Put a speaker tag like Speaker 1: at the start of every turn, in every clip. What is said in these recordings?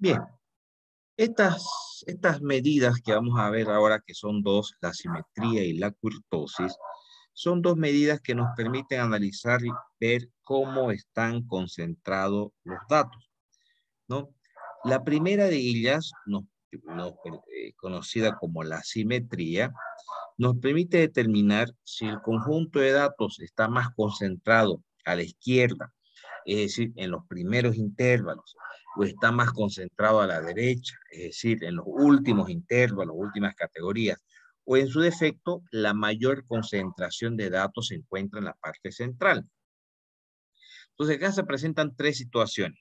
Speaker 1: Bien, estas medidas que vamos a ver ahora, que son dos, la simetría y la kurtosis, son dos medidas que nos permiten analizar y ver cómo están concentrados los datos, ¿no? La primera de ellas, conocida como la simetría, nos permite determinar si el conjunto de datos está más concentrado a la izquierda, es decir, en los primeros intervalos, o está más concentrado a la derecha, es decir, en los últimos intervalos, últimas categorías, o en su defecto, la mayor concentración de datos se encuentra en la parte central. Entonces, acá se presentan tres situaciones.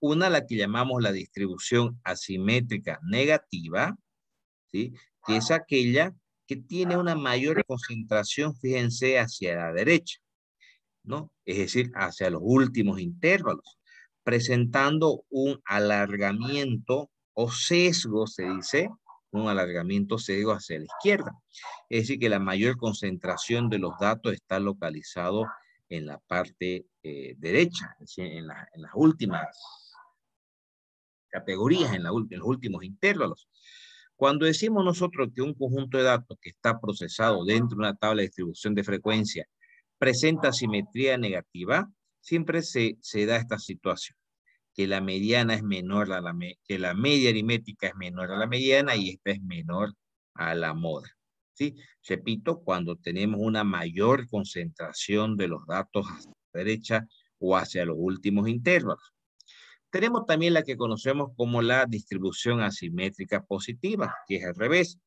Speaker 1: Una, la que llamamos la distribución asimétrica negativa, ¿sí? Que es aquella que tiene una mayor concentración, fíjense, hacia la derecha, ¿no? Es decir, hacia los últimos intervalos, presentando un alargamiento o sesgo, se dice, un alargamiento sesgo hacia la izquierda. Es decir, que la mayor concentración de los datos está localizado en la parte derecha, es decir, en las últimas categorías, en los últimos intervalos. Cuando decimos nosotros que un conjunto de datos que está procesado dentro de una tabla de distribución de frecuencia presenta simetría negativa, siempre se da esta situación, que la mediana es menor a que la media aritmética es menor a la mediana y esta es menor a la moda. ¿Sí? Repito, cuando tenemos una mayor concentración de los datos hacia la derecha o hacia los últimos intervalos. Tenemos también la que conocemos como la distribución asimétrica positiva, que es al revés,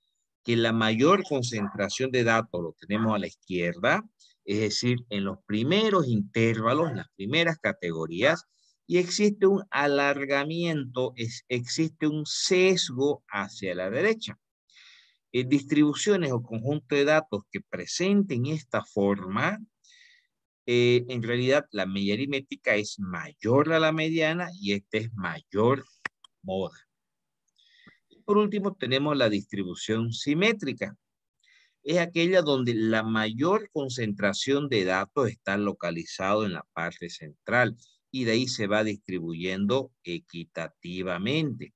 Speaker 1: que la mayor concentración de datos lo tenemos a la izquierda, es decir, en los primeros intervalos, en las primeras categorías, y existe un alargamiento, existe un sesgo hacia la derecha. Distribuciones o conjuntos de datos que presenten esta forma, en realidad la media aritmética es mayor a la mediana y esta es mayor moda. Por último, tenemos la distribución simétrica. Es aquella donde la mayor concentración de datos está localizado en la parte central y de ahí se va distribuyendo equitativamente.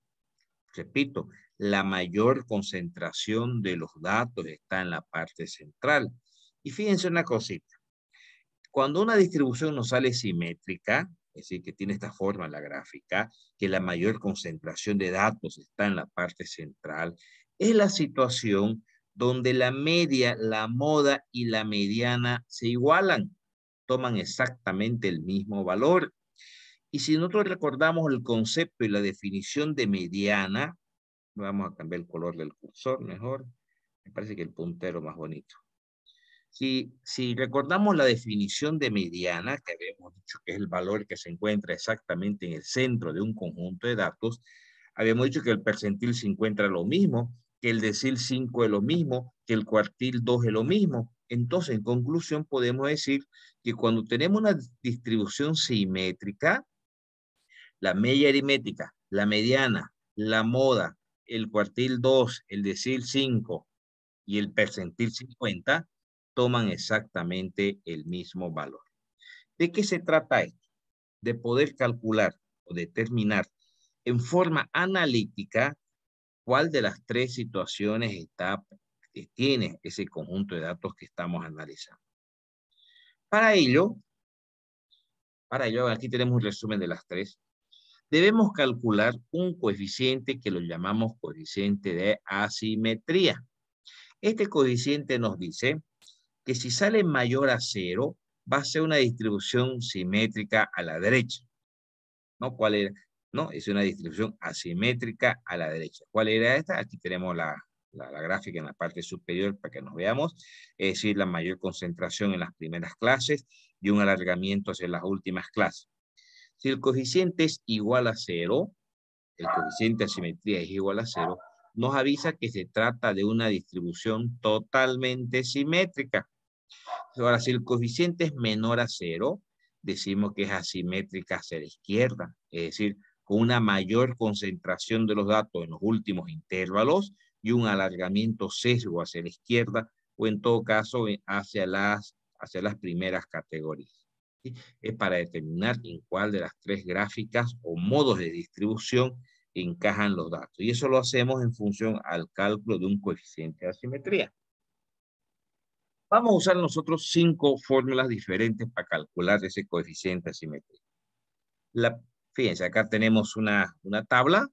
Speaker 1: Repito, la mayor concentración de los datos está en la parte central. Y fíjense una cosita. Cuando una distribución nos sale simétrica, es decir, que tiene esta forma la gráfica, que la mayor concentración de datos está en la parte central, es la situación donde la media, la moda y la mediana se igualan, toman exactamente el mismo valor. Y si nosotros recordamos el concepto y la definición de mediana, vamos a cambiar el color del cursor mejor, me parece que el puntero más bonito. Si recordamos la definición de mediana, que habíamos dicho que es el valor que se encuentra exactamente en el centro de un conjunto de datos, habíamos dicho que el percentil se encuentra lo mismo, que el decil 5 es lo mismo, que el cuartil 2 es lo mismo. Entonces, en conclusión, podemos decir que cuando tenemos una distribución simétrica, la media aritmética, la mediana, la moda, el cuartil 2, el decil 5 y el percentil 50 toman exactamente el mismo valor. ¿De qué se trata esto? De poder calcular o determinar en forma analítica cuál de las tres situaciones tiene ese conjunto de datos que estamos analizando. Para ello, aquí tenemos un resumen de las tres. Debemos calcular un coeficiente que lo llamamos coeficiente de asimetría. Este coeficiente nos dice que si sale mayor a 0, va a ser una distribución simétrica a la derecha. ¿No? ¿Cuál era? No, es una distribución asimétrica a la derecha. ¿Cuál era esta? Aquí tenemos la gráfica en la parte superior para que nos veamos. Es decir, la mayor concentración en las primeras clases y un alargamiento hacia las últimas clases. Si el coeficiente es igual a 0, el coeficiente de asimetría es igual a 0, nos avisa que se trata de una distribución totalmente simétrica. Ahora, si el coeficiente es menor a 0, decimos que es asimétrica hacia la izquierda, es decir, con una mayor concentración de los datos en los últimos intervalos y un alargamiento sesgo hacia la izquierda o en todo caso hacia las primeras categorías. ¿Sí? Es para determinar en cuál de las tres gráficas o modos de distribución encajan los datos. Y eso lo hacemos en función al cálculo de un coeficiente de asimetría. Vamos a usar nosotros 5 fórmulas diferentes para calcular ese coeficiente de asimetría. Fíjense, acá tenemos una tabla.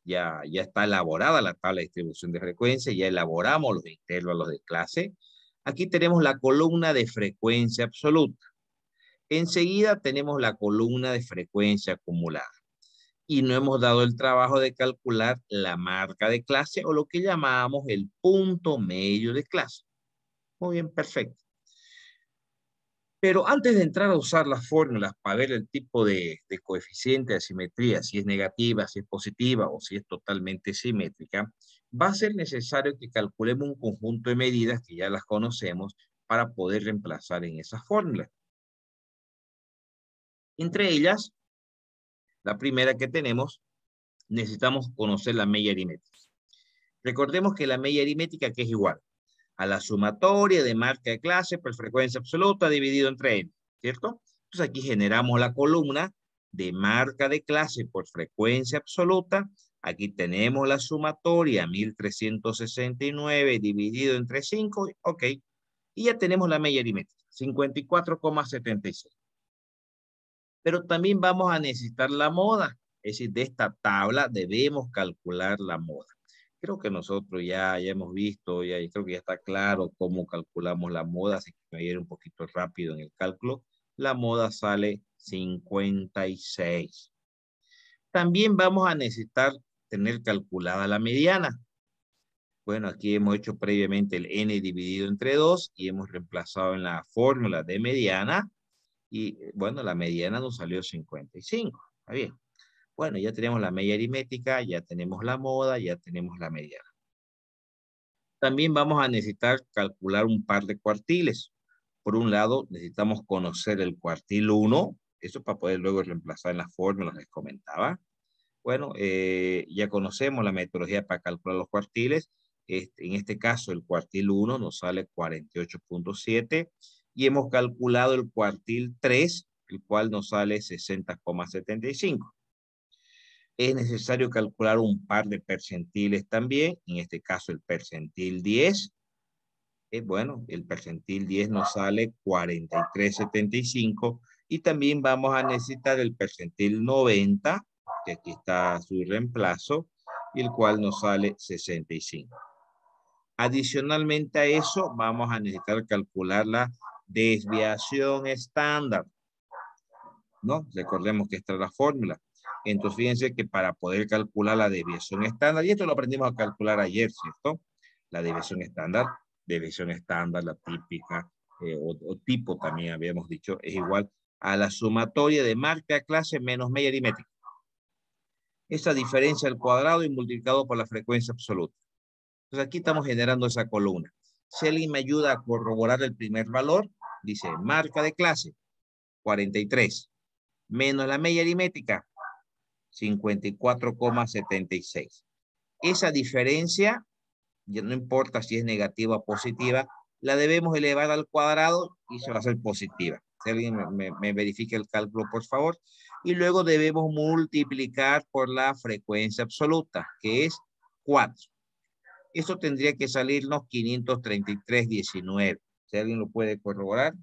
Speaker 1: Ya está elaborada la tabla de distribución de frecuencia. Ya elaboramos los intervalos de clase. Aquí tenemos la columna de frecuencia absoluta. Enseguida tenemos la columna de frecuencia acumulada. Y no hemos dado el trabajo de calcular la marca de clase o lo que llamamos el punto medio de clase. Muy bien, perfecto. Pero antes de entrar a usar las fórmulas para ver el tipo de coeficiente de asimetría, si es negativa, si es positiva o si es totalmente simétrica, va a ser necesario que calculemos un conjunto de medidas que ya las conocemos para poder reemplazar en esas fórmulas. Entre ellas, la primera que tenemos, necesitamos conocer la media aritmética. Recordemos que la media aritmética que es igual a la sumatoria de marca de clase por frecuencia absoluta dividido entre n, ¿cierto? Entonces aquí generamos la columna de marca de clase por frecuencia absoluta. Aquí tenemos la sumatoria 1369 dividido entre 5, ok. Y ya tenemos la media aritmética, 54,76. Pero también vamos a necesitar la moda. Es decir, de esta tabla debemos calcular la moda. Creo que nosotros ya hemos visto, creo que ya está claro cómo calculamos la moda, así que me voy a ir un poquito rápido en el cálculo. La moda sale 56. También vamos a necesitar tener calculada la mediana. Bueno, aquí hemos hecho previamente el n dividido entre 2 y hemos reemplazado en la fórmula de mediana. Y bueno, la mediana nos salió 55. Está bien. Bueno, ya tenemos la media aritmética, ya tenemos la moda, ya tenemos la mediana. También vamos a necesitar calcular un par de cuartiles. Por un lado, necesitamos conocer el cuartil 1, eso para poder luego reemplazar en las fórmulas que les comentaba. Bueno, ya conocemos la metodología para calcular los cuartiles. En este caso, el cuartil 1 nos sale 48,7 y hemos calculado el cuartil 3, el cual nos sale 60,75. Es necesario calcular un par de percentiles también, en este caso el percentil 10. Bueno, el percentil 10 nos sale 43,75 y también vamos a necesitar el percentil 90, que aquí está su reemplazo, y el cual nos sale 65. Adicionalmente a eso, vamos a necesitar calcular la desviación estándar, ¿no? Recordemos que esta es la fórmula. Entonces, fíjense que para poder calcular la desviación estándar, y esto lo aprendimos a calcular ayer, ¿cierto? La desviación estándar, la típica, o tipo también habíamos dicho, es igual a la sumatoria de marca clase menos media aritmética. Esa diferencia al cuadrado y multiplicado por la frecuencia absoluta. Entonces aquí estamos generando esa columna. Si alguien me ayuda a corroborar el primer valor, dice marca de clase, 43, menos la media aritmética, 54,76. Esa diferencia, ya no importa si es negativa o positiva, la debemos elevar al cuadrado y se va a hacer positiva. Si alguien me verifica el cálculo, por favor. Y luego debemos multiplicar por la frecuencia absoluta, que es 4. Esto tendría que salirnos 533,19. Si alguien lo puede corroborar.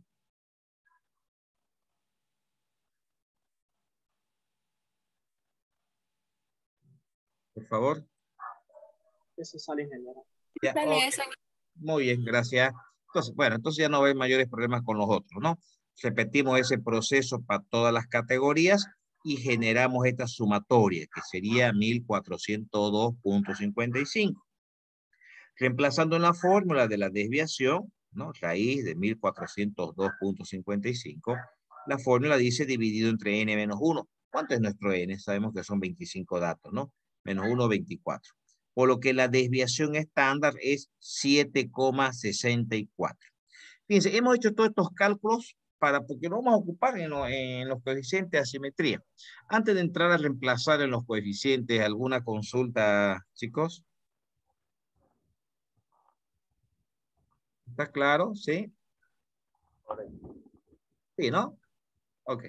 Speaker 1: Por favor.
Speaker 2: Eso sale general.
Speaker 1: Ya, okay. Muy bien, gracias. Entonces, bueno, entonces ya no hay mayores problemas con los otros, ¿no? Repetimos ese proceso para todas las categorías y generamos esta sumatoria, que sería 1402,55. Reemplazando en la fórmula de la desviación, ¿no? Raíz de 1402,55, la fórmula dice dividido entre n menos 1. ¿Cuánto es nuestro n? Sabemos que son 25 datos, ¿no? Menos 1, 24. Por lo que la desviación estándar es 7,64. Fíjense, hemos hecho todos estos cálculos porque nos vamos a ocupar en los coeficientes de asimetría. Antes de entrar a reemplazar en los coeficientes, ¿alguna consulta, chicos? ¿Está claro? ¿Sí? Sí, ¿no? Ok.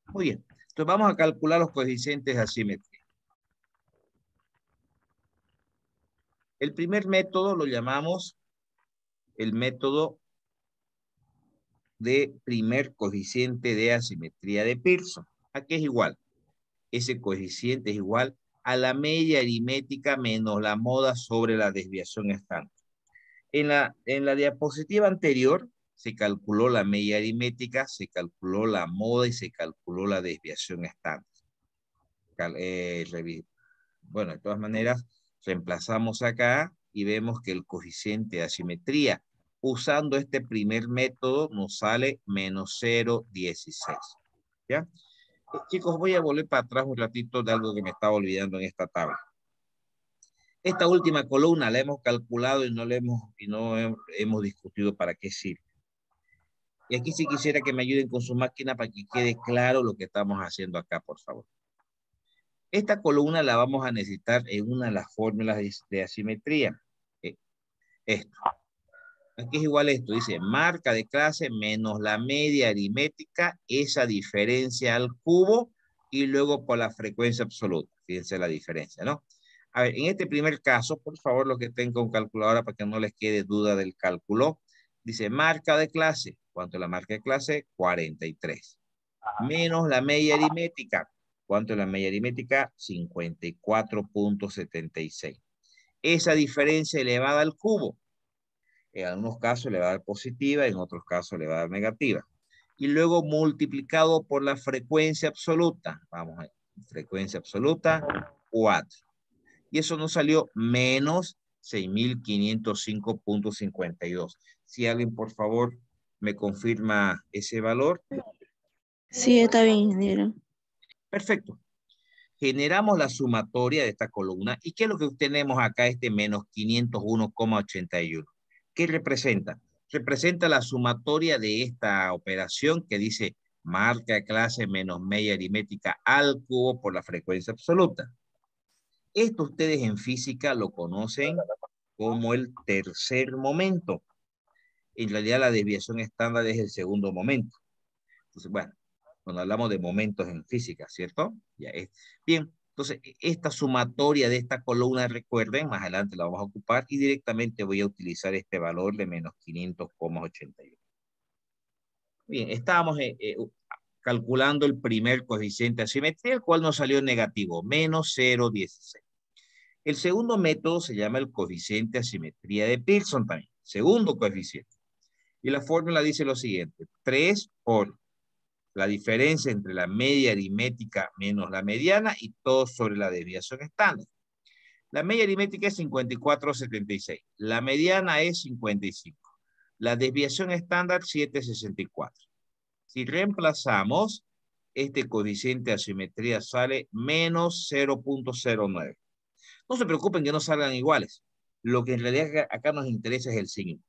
Speaker 1: Muy bien. Entonces vamos a calcular los coeficientes de asimetría. El primer método lo llamamos el método de primer coeficiente de asimetría de Pearson. ¿A qué es igual? Ese coeficiente es igual a la media aritmética menos la moda sobre la desviación estándar. En la diapositiva anterior se calculó la media aritmética, se calculó la moda y se calculó la desviación estándar. Bueno, de todas maneras, reemplazamos acá y vemos que el coeficiente de asimetría usando este primer método nos sale menos 0,16. ¿Ya? Chicos, voy a volver para atrás un ratito de algo que me estaba olvidando en esta tabla. Esta última columna la hemos calculado y no hemos discutido para qué sirve. Y aquí sí quisiera que me ayuden con su máquina para que quede claro lo que estamos haciendo acá, por favor. Esta columna la vamos a necesitar en una de las fórmulas de asimetría. Esto. Aquí es igual a esto. Dice, marca de clase menos la media aritmética, esa diferencia al cubo, y luego por la frecuencia absoluta. Fíjense la diferencia, ¿no? A ver, en este primer caso, por favor, los que estén con calculadora para que no les quede duda del cálculo, dice marca de clase. ¿Cuánto es la marca de clase? 43. Menos la media aritmética. ¿Cuánto es la media aritmética? 54.76. Esa diferencia elevada al cubo. En algunos casos le va a dar positiva, en otros casos le va a dar negativa. Y luego multiplicado por la frecuencia absoluta. Vamos a ver. Frecuencia absoluta, 4. Y eso nos salió menos 6.505.52. Si alguien, por favor, me confirma ese valor.
Speaker 3: Sí, está bien, ingeniero.
Speaker 1: Perfecto. Generamos la sumatoria de esta columna. ¿Y qué es lo que tenemos acá, este menos 501,81? ¿Qué representa? Representa la sumatoria de esta operación que dice marca de clase menos media aritmética al cubo por la frecuencia absoluta. Esto ustedes en física lo conocen como el tercer momento. En realidad la desviación estándar es el segundo momento. Entonces, bueno, cuando hablamos de momentos en física, ¿cierto? Ya es. Bien, entonces esta sumatoria de esta columna, recuerden, más adelante la vamos a ocupar y directamente voy a utilizar este valor de menos 500,81. Bien, estábamos calculando el primer coeficiente de asimetría, el cual nos salió negativo, menos 0,16. El segundo método se llama el coeficiente de asimetría de Pearson también, segundo coeficiente. Y la fórmula dice lo siguiente, 3 por la diferencia entre la media aritmética menos la mediana y todo sobre la desviación estándar. La media aritmética es 54,76. La mediana es 55. La desviación estándar 7,64. Si reemplazamos, este coeficiente de asimetría sale menos 0,09. No se preocupen que no salgan iguales. Lo que en realidad acá nos interesa es el signo.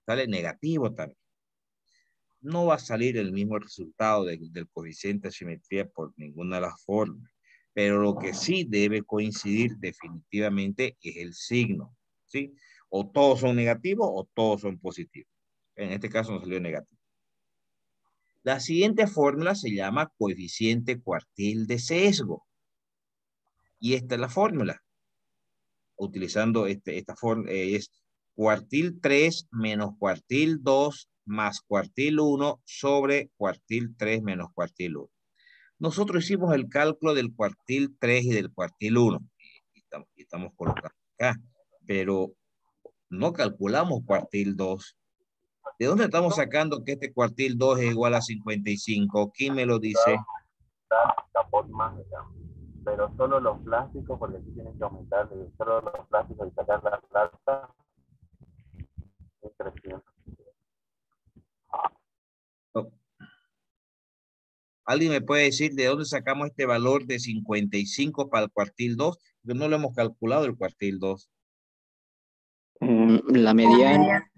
Speaker 1: Sale negativo también. No va a salir el mismo resultado del coeficiente de asimetría por ninguna de las formas. Pero lo que sí debe coincidir definitivamente es el signo. ¿Sí? O todos son negativos o todos son positivos. En este caso nos salió negativo. La siguiente fórmula se llama coeficiente cuartil de sesgo. Y esta es la fórmula. Utilizando esta fórmula es cuartil 3 menos cuartil 2 más cuartil 1 sobre cuartil 3 menos cuartil 1. Nosotros hicimos el cálculo del cuartil 3 y del cuartil 1. Y estamos colocando acá. Pero no calculamos cuartil 2. ¿De dónde estamos sacando que este cuartil 2 es igual a 55? ¿Quién me lo dice?
Speaker 4: Pero solo los plásticos, porque aquí tienen que aumentar solo los plásticos y sacar la plata, es 300.
Speaker 1: Oh. ¿Alguien me puede decir de dónde sacamos este valor de 55 para el cuartil 2? Porque no lo hemos calculado el cuartil 2.
Speaker 3: La mediana.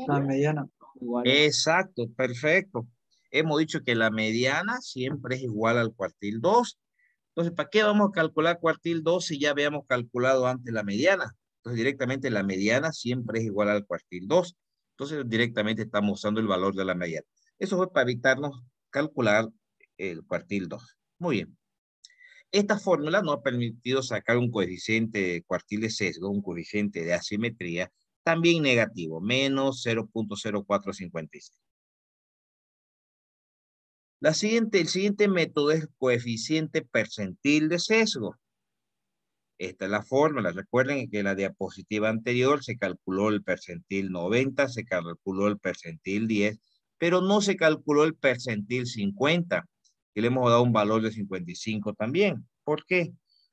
Speaker 2: La mediana.
Speaker 1: Exacto, perfecto. Hemos dicho que la mediana siempre es igual al cuartil 2. Entonces, ¿para qué vamos a calcular cuartil 2 si ya habíamos calculado antes la mediana? Entonces, directamente la mediana siempre es igual al cuartil 2. Entonces, directamente estamos usando el valor de la mediana. Eso fue para evitarnos calcular el cuartil 2. Muy bien. Esta fórmula nos ha permitido sacar un coeficiente de cuartil de sesgo, un coeficiente de asimetría, también negativo, menos 0.0456. El siguiente método es coeficiente percentil de sesgo. Esta es la fórmula. Recuerden que en la diapositiva anterior se calculó el percentil 90, se calculó el percentil 10, pero no se calculó el percentil 50, que le hemos dado un valor de 55 también. ¿Por qué?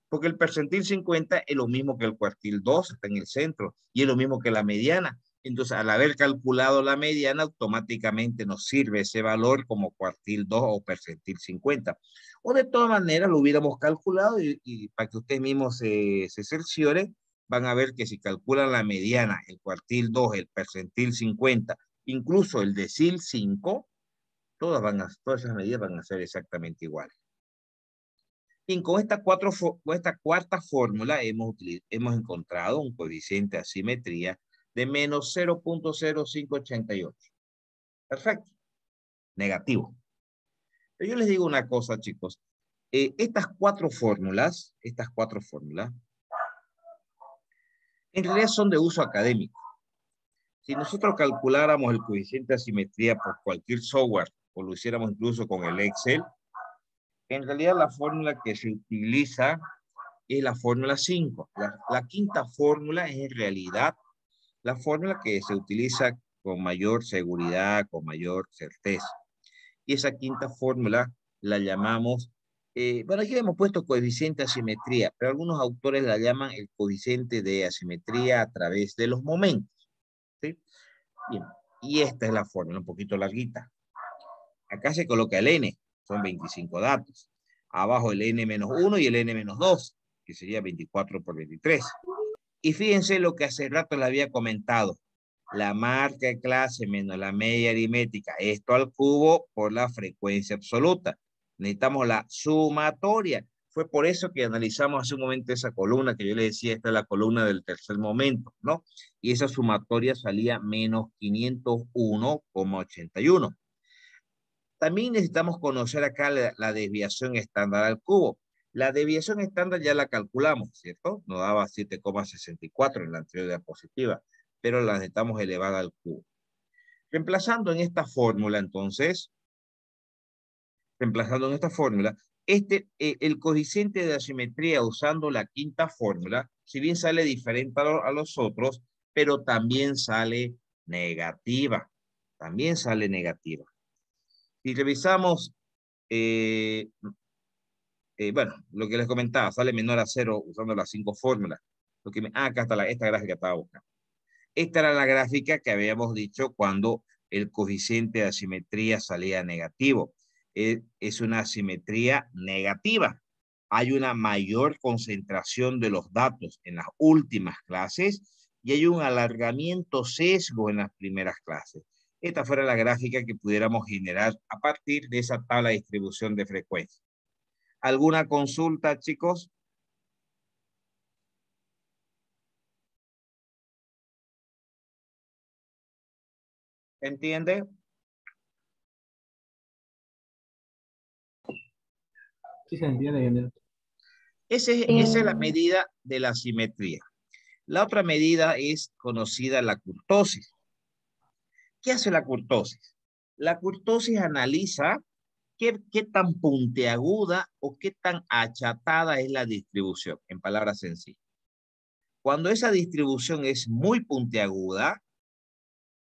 Speaker 1: Porque el percentil 50 es lo mismo que el cuartil 2, está en el centro, y es lo mismo que la mediana. Entonces, al haber calculado la mediana, automáticamente nos sirve ese valor como cuartil 2 o percentil 50. O de todas maneras lo hubiéramos calculado y para que ustedes mismos se cercioren, van a ver que si calculan la mediana, el cuartil 2, el percentil 50, incluso el decil 5, todas esas medidas van a ser exactamente iguales. Bien, con esta cuarta fórmula hemos encontrado un coeficiente de asimetría de menos 0.0588. Perfecto. Negativo. Pero yo les digo una cosa, chicos. Estas cuatro fórmulas, en realidad son de uso académico. Si nosotros calculáramos el coeficiente de asimetría por cualquier software, o lo hiciéramos incluso con el Excel, en realidad la fórmula que se utiliza es la fórmula 5. La quinta fórmula es en realidad la fórmula que se utiliza con mayor seguridad, con mayor certeza. Y esa quinta fórmula la llamamos, bueno, aquí hemos puesto coeficiente de asimetría, pero algunos autores la llaman el coeficiente de asimetría a través de los momentos. ¿Sí? Bien, y esta es la fórmula, un poquito larguita. Acá se coloca el n, son 25 datos. Abajo el n-1 y el n-2, que sería 24 por 23. Y fíjense lo que hace rato le había comentado. La marca de clase menos la media aritmética. Esto al cubo por la frecuencia absoluta. Necesitamos la sumatoria. Fue por eso que analizamos hace un momento esa columna que yo les decía, esta es la columna del tercer momento, ¿no? Y esa sumatoria salía menos 501,81. También necesitamos conocer acá la desviación estándar al cubo. La desviación estándar ya la calculamos, ¿cierto? Nos daba 7,64 en la anterior diapositiva, pero la necesitamos elevar al cubo. Reemplazando en esta fórmula, entonces, el coeficiente de asimetría usando la quinta fórmula, si bien sale diferente a los otros, pero también sale negativa. También sale negativa. Si revisamos, bueno, lo que les comentaba, sale menor a 0 usando las 5 fórmulas. Acá está esta gráfica estaba buscando. Esta era la gráfica que habíamos dicho cuando el coeficiente de asimetría salía negativo. Es una asimetría negativa. Hay una mayor concentración de los datos en las últimas clases y hay un alargamiento sesgo en las primeras clases. Esta fuera la gráfica que pudiéramos generar a partir de esa tabla de distribución de frecuencia. ¿Alguna consulta, chicos? ¿Entiende?
Speaker 2: Sí se entiende, ingeniero.
Speaker 1: Esa es la medida de la simetría. La otra medida es conocida la kurtosis. ¿Qué hace la kurtosis? La kurtosis analiza qué tan puntiaguda o qué tan achatada es la distribución, en palabras sencillas. Cuando esa distribución es muy puntiaguda,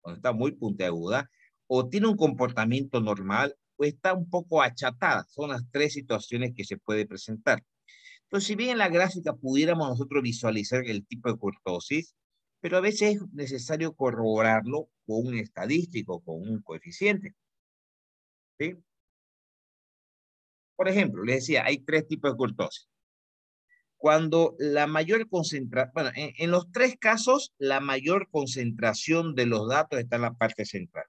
Speaker 1: cuando está muy puntiaguda, o tiene un comportamiento normal, o está un poco achatada. Son las tres situaciones que se puede presentar. Entonces, si bien en la gráfica pudiéramos nosotros visualizar el tipo de kurtosis, pero a veces es necesario corroborarlo con un estadístico, con un coeficiente. ¿Sí? Por ejemplo, les decía, hay tres tipos de kurtosis. Cuando la mayor concentración, bueno, en los tres casos, la mayor concentración de los datos está en la parte central.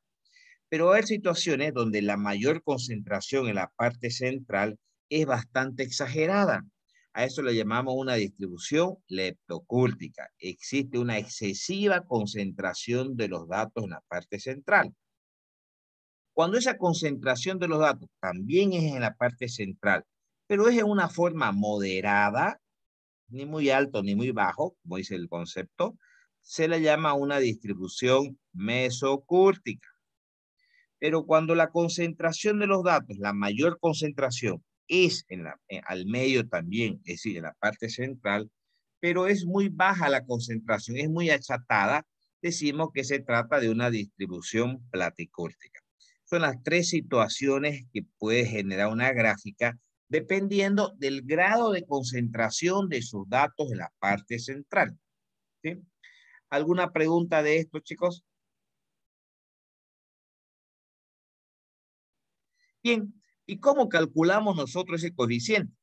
Speaker 1: Pero va a haber situaciones donde la mayor concentración en la parte central es bastante exagerada. A eso le llamamos una distribución leptocúrtica. Existe una excesiva concentración de los datos en la parte central. Cuando esa concentración de los datos también es en la parte central, pero es en una forma moderada, ni muy alto ni muy bajo, como dice el concepto, se le llama una distribución mesocúrtica. Pero cuando la concentración de los datos, la mayor concentración, es al medio también, es decir, en la parte central, pero es muy baja la concentración, es muy achatada, decimos que se trata de una distribución platicúrtica. Son las tres situaciones que puede generar una gráfica dependiendo del grado de concentración de sus datos en la parte central. ¿Sí? ¿Alguna pregunta de esto, chicos? Bien, ¿y cómo calculamos nosotros ese coeficiente?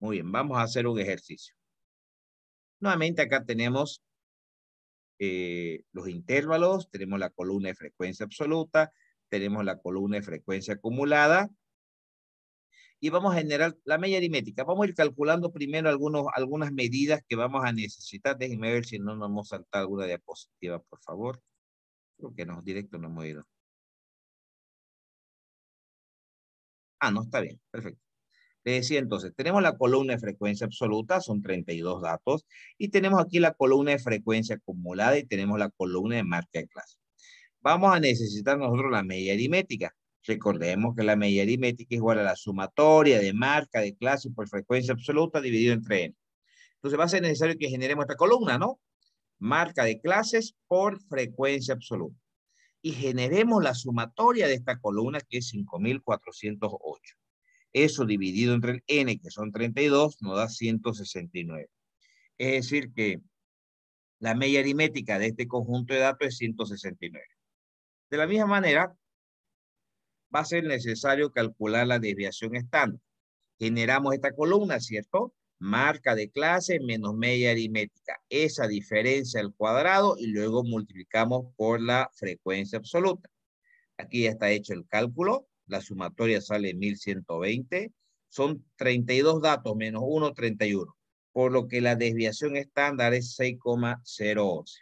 Speaker 1: Muy bien, vamos a hacer un ejercicio. Nuevamente acá tenemos los intervalos, tenemos la columna de frecuencia absoluta, tenemos la columna de frecuencia acumulada, y vamos a generar la media aritmética. Vamos a ir calculando primero algunas medidas que vamos a necesitar. Déjenme ver si no nos hemos saltado alguna diapositiva, por favor. Creo que no, directo no hemos ido. Ah, no, está bien, perfecto. Les decía entonces, tenemos la columna de frecuencia absoluta, son 32 datos, y tenemos aquí la columna de frecuencia acumulada y tenemos la columna de marca de clase. Vamos a necesitar nosotros la media aritmética. Recordemos que la media aritmética es igual a la sumatoria de marca de clase por frecuencia absoluta dividido entre n. Entonces va a ser necesario que generemos esta columna, ¿no? Marca de clases por frecuencia absoluta. Y generemos la sumatoria de esta columna, que es 5.408. Eso dividido entre el n, que son 32, nos da 169. Es decir que la media aritmética de este conjunto de datos es 169. De la misma manera, va a ser necesario calcular la desviación estándar. Generamos esta columna, ¿cierto? Marca de clase menos media aritmética. Esa diferencia al cuadrado y luego multiplicamos por la frecuencia absoluta. Aquí ya está hecho el cálculo. La sumatoria sale 1120. Son 32 datos menos 1, 31. Por lo que la desviación estándar es 6,011.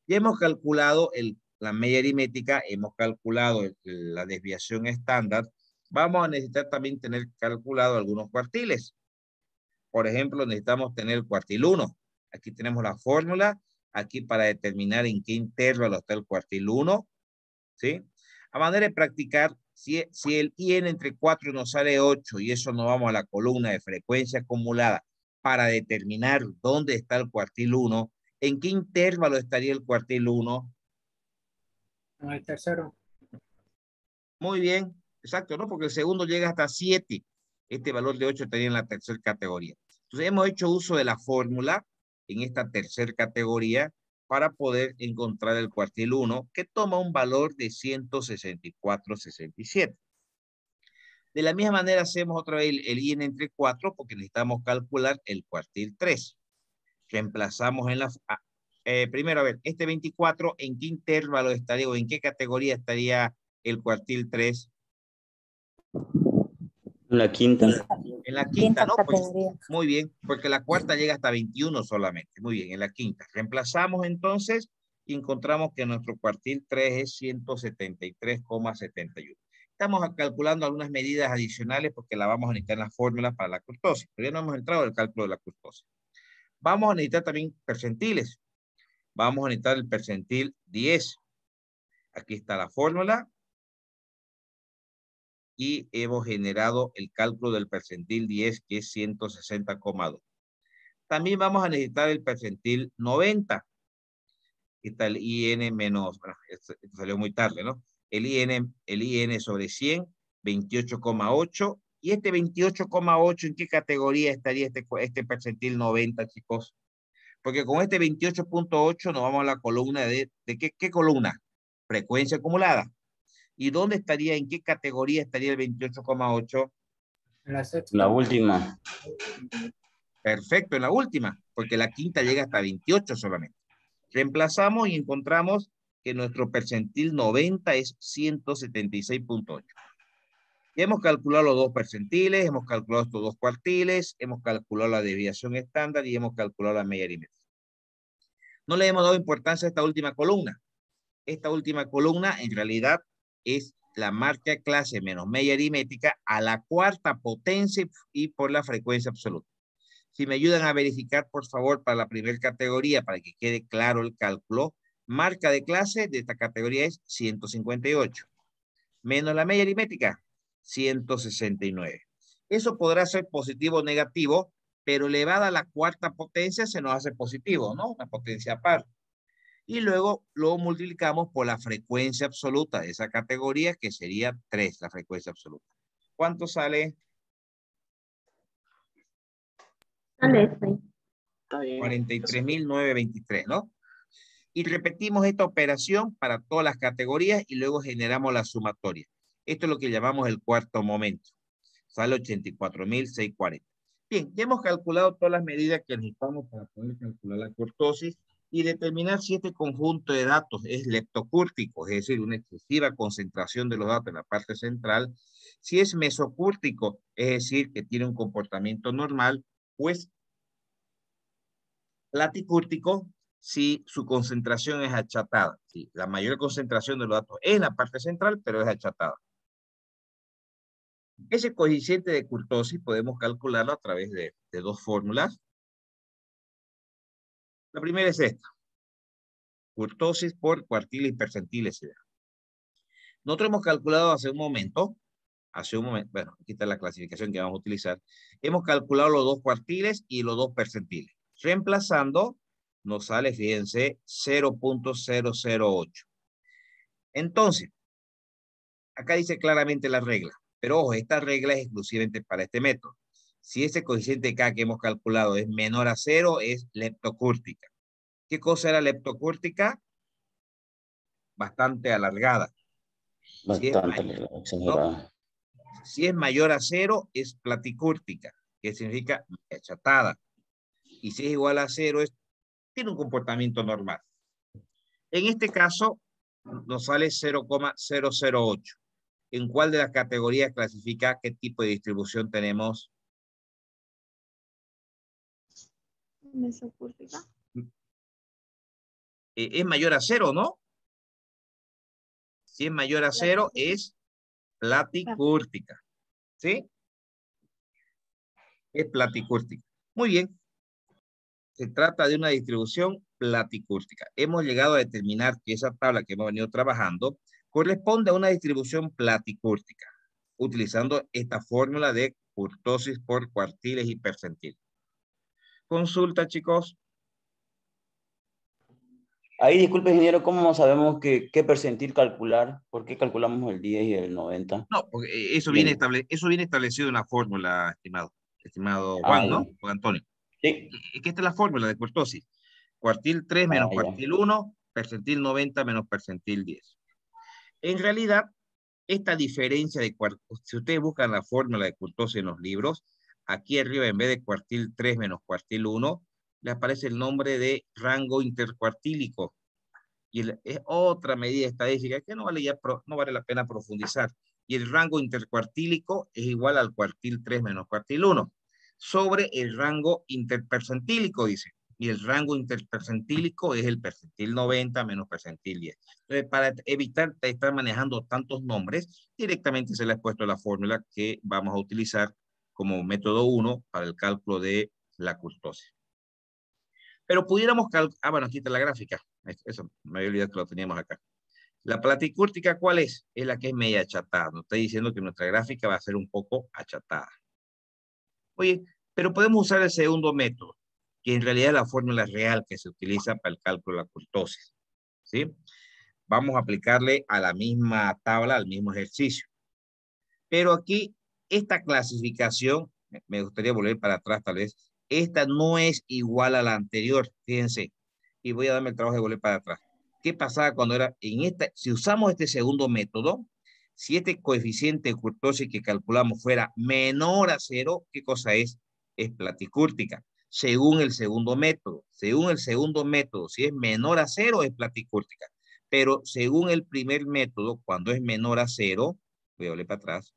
Speaker 1: Ya hemos calculado la media aritmética, hemos calculado la desviación estándar. Vamos a necesitar también tener calculado algunos cuartiles. Por ejemplo, necesitamos tener el cuartil 1. Aquí tenemos la fórmula. Aquí para determinar en qué intervalo está el cuartil 1. ¿Sí? A manera de practicar, si el IN entre 4 nos sale 8 y eso nos vamos a la columna de frecuencia acumulada para determinar dónde está el cuartil 1, ¿en qué intervalo estaría el cuartil 1?
Speaker 2: En el tercero.
Speaker 1: Muy bien, exacto, ¿no? Porque el segundo llega hasta 7. Este valor de 8 estaría en la tercera categoría. Entonces hemos hecho uso de la fórmula en esta tercera categoría para poder encontrar el cuartil 1, que toma un valor de 164,67. De la misma manera hacemos otra vez el IN entre 4 porque necesitamos calcular el cuartil 3. Reemplazamos en la... primero, a ver, este 24, ¿en qué intervalo estaría o en qué categoría estaría el cuartil 3?
Speaker 5: La quinta.
Speaker 1: En la quinta, ¿no? Pues, muy bien, porque la cuarta llega hasta 21 solamente. Muy bien, en la quinta. Reemplazamos entonces y encontramos que nuestro cuartil 3 es 173,71. Estamos calculando algunas medidas adicionales porque la vamos a necesitar en la fórmula para la kurtosis. Pero ya no hemos entrado en el cálculo de la kurtosis. Vamos a necesitar también percentiles. Vamos a necesitar el percentil 10. Aquí está la fórmula. Y hemos generado el cálculo del percentil 10, que es 160,2. También vamos a necesitar el percentil 90. Aquí está el IN menos, bueno, esto salió muy tarde, ¿no? El IN sobre 100, 28,8. Y este 28,8, ¿en qué categoría estaría este percentil 90, chicos? Porque con este 28,8 nos vamos a la columna ¿de qué columna? Frecuencia acumulada. ¿Y dónde estaría, en qué categoría estaría el 28,8?
Speaker 2: En la sexta.
Speaker 5: La última.
Speaker 1: Perfecto, en la última, porque la quinta llega hasta 28 solamente. Reemplazamos y encontramos que nuestro percentil 90 es 176,8. Ya hemos calculado los dos percentiles, hemos calculado estos dos cuartiles, hemos calculado la desviación estándar y hemos calculado la media aritmética. No le hemos dado importancia a esta última columna. Esta última columna en realidad es la marca clase menos media aritmética a la cuarta potencia y por la frecuencia absoluta. Si me ayudan a verificar, por favor, para la primera categoría, para que quede claro el cálculo, marca de clase de esta categoría es 158. Menos la media aritmética, 169. Eso podrá ser positivo o negativo, pero elevada a la cuarta potencia se nos hace positivo, ¿no? Una potencia par. Y luego lo multiplicamos por la frecuencia absoluta de esa categoría, que sería 3, la frecuencia absoluta. ¿Cuánto sale?
Speaker 3: Sale
Speaker 1: 43.923, ¿no? Y repetimos esta operación para todas las categorías y luego generamos la sumatoria. Esto es lo que llamamos el cuarto momento. Sale 84.640. Bien, ya hemos calculado todas las medidas que necesitamos para poder calcular la kurtosis y determinar si este conjunto de datos es leptocúrtico, es decir, una excesiva concentración de los datos en la parte central, si es mesocúrtico, es decir, que tiene un comportamiento normal, pues platicúrtico, si su concentración es achatada. Sí, la mayor concentración de los datos es en la parte central, pero es achatada. Ese coeficiente de kurtosis podemos calcularlo a través de dos fórmulas. La primera es esta. Kurtosis por cuartiles y percentiles. Nosotros hemos calculado hace un momento, bueno, aquí está la clasificación que vamos a utilizar. Hemos calculado los dos cuartiles y los dos percentiles. Reemplazando, nos sale, fíjense, 0.008. Entonces, acá dice claramente la regla, pero ojo, esta regla es exclusivamente para este método. Si ese coeficiente K que hemos calculado es menor a 0, es leptocúrtica. ¿Qué cosa era leptocúrtica? Bastante alargada.
Speaker 5: Bastante exagerada.
Speaker 1: ¿no? Si es mayor a 0, es platicúrtica, que significa achatada. Y si es igual a 0, tiene un comportamiento normal. En este caso, nos sale 0,008. ¿En cuál de las categorías clasifica qué tipo de distribución tenemos?
Speaker 3: mesocúrtica.
Speaker 1: Es mayor a 0, ¿no? Si es mayor a 0, es platicúrtica. ¿Sí? Es platicúrtica. Muy bien. Se trata de una distribución platicúrtica. Hemos llegado a determinar que esa tabla que hemos venido trabajando corresponde a una distribución platicúrtica, utilizando esta fórmula de kurtosis por cuartiles y percentiles. Consulta, chicos.
Speaker 5: Ahí, disculpe, ingeniero, ¿cómo sabemos qué percentil calcular? ¿Por qué calculamos el 10 y el 90?
Speaker 1: No, porque eso viene establecido en la fórmula, estimado Juan, ¿no?
Speaker 5: Ya.
Speaker 1: Juan Antonio.
Speaker 5: Sí.
Speaker 1: Que esta es la fórmula de kurtosis. Cuartil 3 menos
Speaker 5: Ya.
Speaker 1: cuartil 1, percentil 90 menos percentil 10. En realidad, esta diferencia de si ustedes buscan la fórmula de kurtosis en los libros, aquí arriba en vez de cuartil 3 menos cuartil 1, le aparece el nombre de rango intercuartílico. Y es otra medida estadística que no vale la pena profundizar. Y el rango intercuartílico es igual al cuartil 3 menos cuartil 1 sobre el rango interpercentílico, dice. Y el rango interpercentílico es el percentil 90 menos percentil 10. Entonces, para evitar estar manejando tantos nombres, directamente se le ha puesto la fórmula que vamos a utilizar como método 1 para el cálculo de la kurtosis. Pero pudiéramos calcular, bueno, aquí está la gráfica. Eso me había olvidado que lo teníamos acá. La platicúrtica, ¿cuál es? Es la que es media achatada. Nos está diciendo que nuestra gráfica va a ser un poco achatada. Oye, pero podemos usar el segundo método, que en realidad es la fórmula real que se utiliza para el cálculo de la kurtosis. ¿Sí? Vamos a aplicarle a la misma tabla, al mismo ejercicio. Pero aquí, esta clasificación, me gustaría volver para atrás tal vez, esta no es igual a la anterior, fíjense, y voy a darme el trabajo de volver para atrás. ¿Qué pasaba cuando era en esta? Si usamos este segundo método, si este coeficiente de kurtosis que calculamos fuera menor a 0, ¿qué cosa es? Es platicúrtica, según el segundo método. Según el segundo método, si es menor a 0, es platicúrtica. Pero según el primer método, cuando es menor a 0, voy a volver para atrás,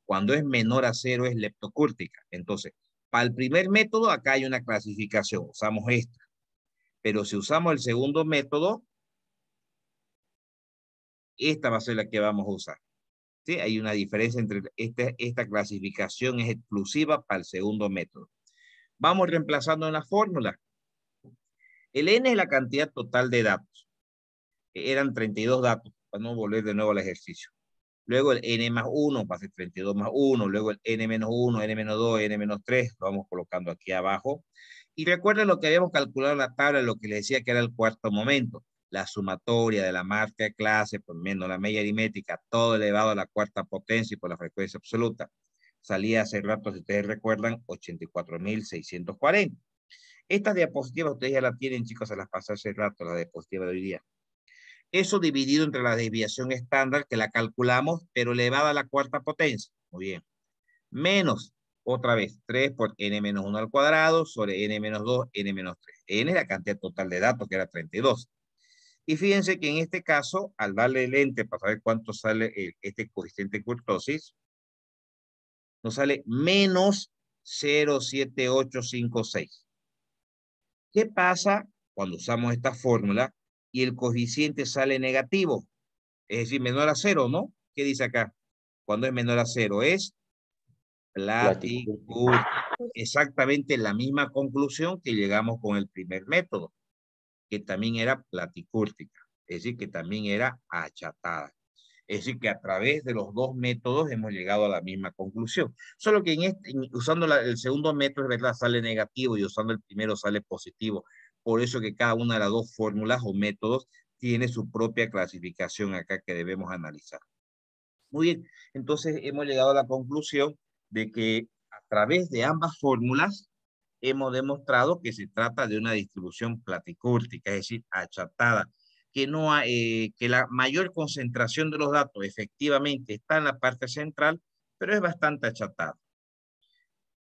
Speaker 1: cuando es menor a 0 es leptocúrtica. Entonces, para el primer método, acá hay una clasificación, usamos esta. Pero si usamos el segundo método, esta va a ser la que vamos a usar. ¿Sí? Hay una diferencia entre esta clasificación es exclusiva para el segundo método. Vamos reemplazando en la fórmula. El n es la cantidad total de datos. Eran 32 datos, para no volver de nuevo al ejercicio. Luego el n más 1 va a ser 32 más 1. Luego el n menos 1, n menos 2, n menos 3. Lo vamos colocando aquí abajo. Y recuerden lo que habíamos calculado en la tabla, lo que les decía que era el cuarto momento. La sumatoria de la marca de clase por menos la media aritmética, todo elevado a la cuarta potencia y por la frecuencia absoluta. Salía hace rato, si ustedes recuerdan, 84.640. Estas diapositivas ustedes ya las tienen, chicos, se las pasé hace rato, la diapositiva de hoy día. Eso dividido entre la desviación estándar, que la calculamos, pero elevada a la cuarta potencia. Muy bien. Menos, otra vez, 3 por n menos 1 al cuadrado sobre n menos 2, n menos 3. N es la cantidad total de datos, que era 32. Y fíjense que en este caso, al darle el ente para saber cuánto sale este coeficiente de kurtosis, nos sale menos 0,7856. ¿Qué pasa cuando usamos esta fórmula y el coeficiente sale negativo? Es decir, menor a 0, ¿no? ¿Qué dice acá? Cuando es menor a 0 es platicúrtica. Exactamente la misma conclusión que llegamos con el primer método, que también era platicúrtica. Es decir, que también era achatada. Es decir, que a través de los dos métodos hemos llegado a la misma conclusión. Solo que usando el segundo método, ¿verdad?, sale negativo y usando el primero sale positivo. Por eso que cada una de las dos fórmulas o métodos tiene su propia clasificación acá que debemos analizar. Muy bien, entonces hemos llegado a la conclusión de que a través de ambas fórmulas hemos demostrado que se trata de una distribución platicúrtica, es decir, achatada, que la mayor concentración de los datos efectivamente está en la parte central, pero es bastante achatada.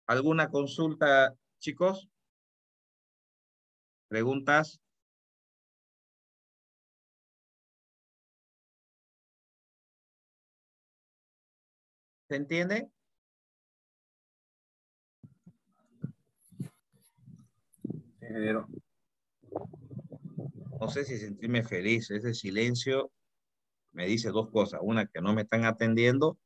Speaker 1: ¿Alguna consulta, chicos? ¿Preguntas? ¿Se entiende? No sé si sentirme feliz. Ese silencio me dice dos cosas. Una, que no me están atendiendo.